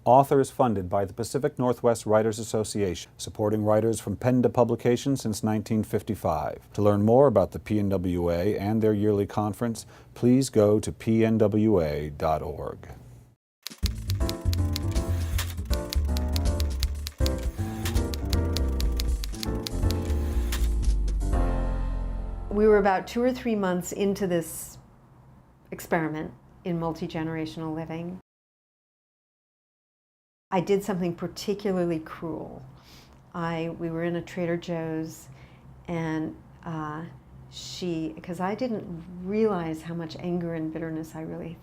Author is funded by the Pacific Northwest Writers Association, supporting writers from pen to publication since 1955. To learn more about the PNWA and their yearly conference, please go to pnwa.org. We were about 2 or 3 months into this experiment in multi-generational living. I did something particularly cruel. We were in a Trader Joe's, and because I didn't realize how much anger and bitterness I really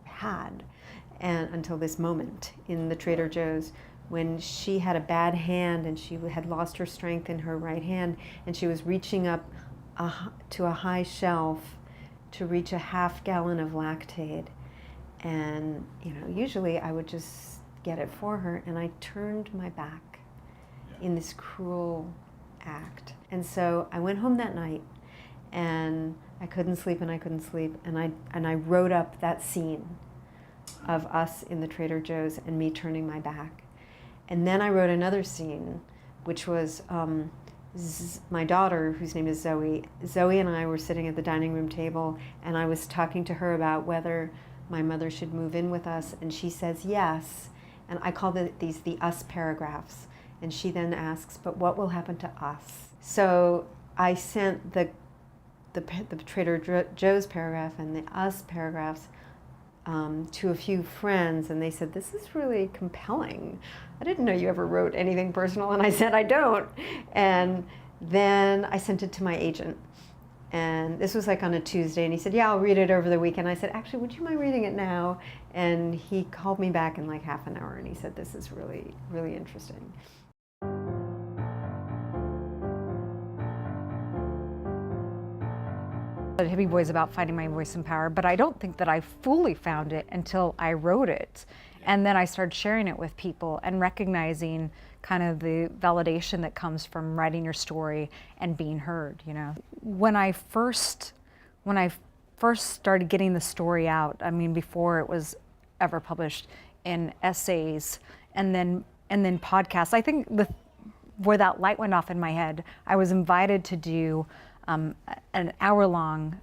had, and until this moment in the Trader Joe's, when she had a bad hand and she had lost her strength in her right hand, and she was reaching up to a high shelf to reach a half gallon of Lactaid, and usually I would just get it for her, and I turned my back in this cruel act. And so I went home that night, and I couldn't sleep, and I wrote up that scene of us in the Trader Joe's and me turning my back. And then I wrote another scene, which was my daughter, whose name is Zoe. Zoe and I were sitting at the dining room table, and I was talking to her about whether my mother should move in with us, and she says yes. And I call these the us paragraphs. And she then asks, but what will happen to us? So I sent the Trader Joe's paragraph and the us paragraphs to a few friends, and they said, this is really compelling. I didn't know you ever wrote anything personal, and I said, I don't. And then I sent it to my agent. And this was like on a Tuesday, and he said, yeah, I'll read it over the weekend. I said, actually, would you mind reading it now? And he called me back in like half an hour, and he said, this is really, really interesting. The Hippie Boy is about finding my voice and power, but I don't think that I fully found it until I wrote it. And then I started sharing it with people and recognizing kind of the validation that comes from writing your story and being heard, When I first started getting the story out, I mean, before it was ever published in essays and then podcasts, I think where that light went off in my head, I was invited to do an hour-long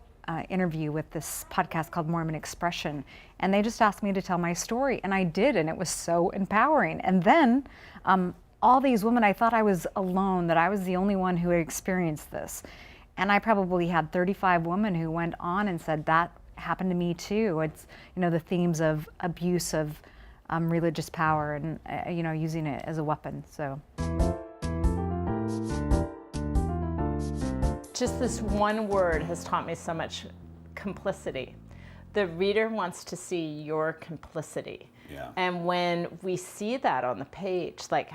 interview with this podcast called Mormon Expression, and they just asked me to tell my story, and I did, and it was so empowering. And then all these women, I thought I was alone, that I was the only one who had experienced this, and I probably had 35 women who went on and said that happened to me too. It's the themes of abuse of religious power and using it as a weapon. So. Just this one word has taught me so much: complicity. The reader wants to see your complicity. Yeah. And when we see that on the page, like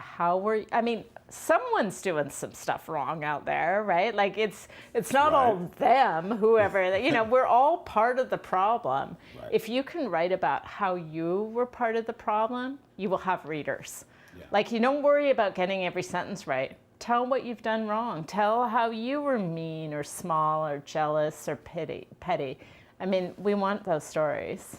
someone's doing some stuff wrong out there, right? Like it's not all them, whoever, we're all part of the problem. Right. If you can write about how you were part of the problem, you will have readers. Yeah. Like, you don't worry about getting every sentence right. Tell what you've done wrong. Tell how you were mean or small or jealous or petty. I mean, we want those stories.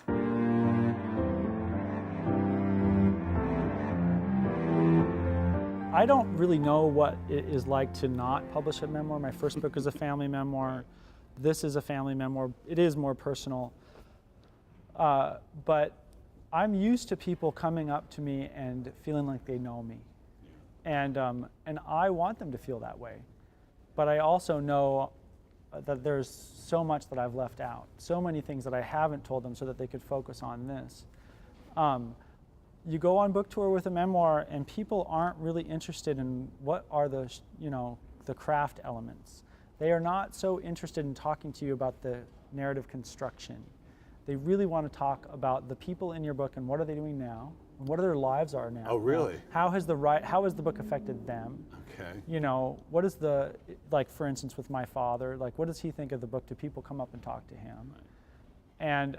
I don't really know what it is like to not publish a memoir. My first book is a family memoir. This is a family memoir. It is more personal. But I'm used to people coming up to me and feeling like they know me. And I want them to feel that way. But I also know that there's so much that I've left out, so many things that I haven't told them so that they could focus on this. You go on book tour with a memoir and people aren't really interested in what are the craft elements. They are not so interested in talking to you about the narrative construction. They really want to talk about the people in your book and what are they doing now, and what their lives are now. Oh, really? How has the book affected them? Okay. What is like, for instance, with my father, like, what does he think of the book? Do people come up and talk to him? Right. And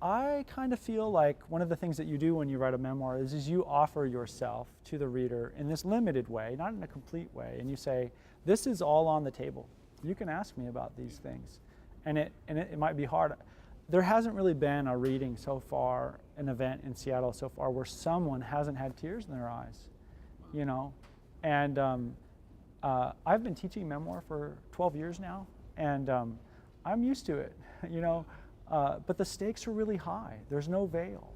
I kind of feel like one of the things that you do when you write a memoir is you offer yourself to the reader in this limited way, not in a complete way, and you say, this is all on the table. You can ask me about these things. And it might be hard. There hasn't really been a reading so far an event in Seattle so far where someone hasn't had tears in their eyes, you know. And I've been teaching memoir for 12 years now, and I'm used to it, you know. But the stakes are really high. There's no veil.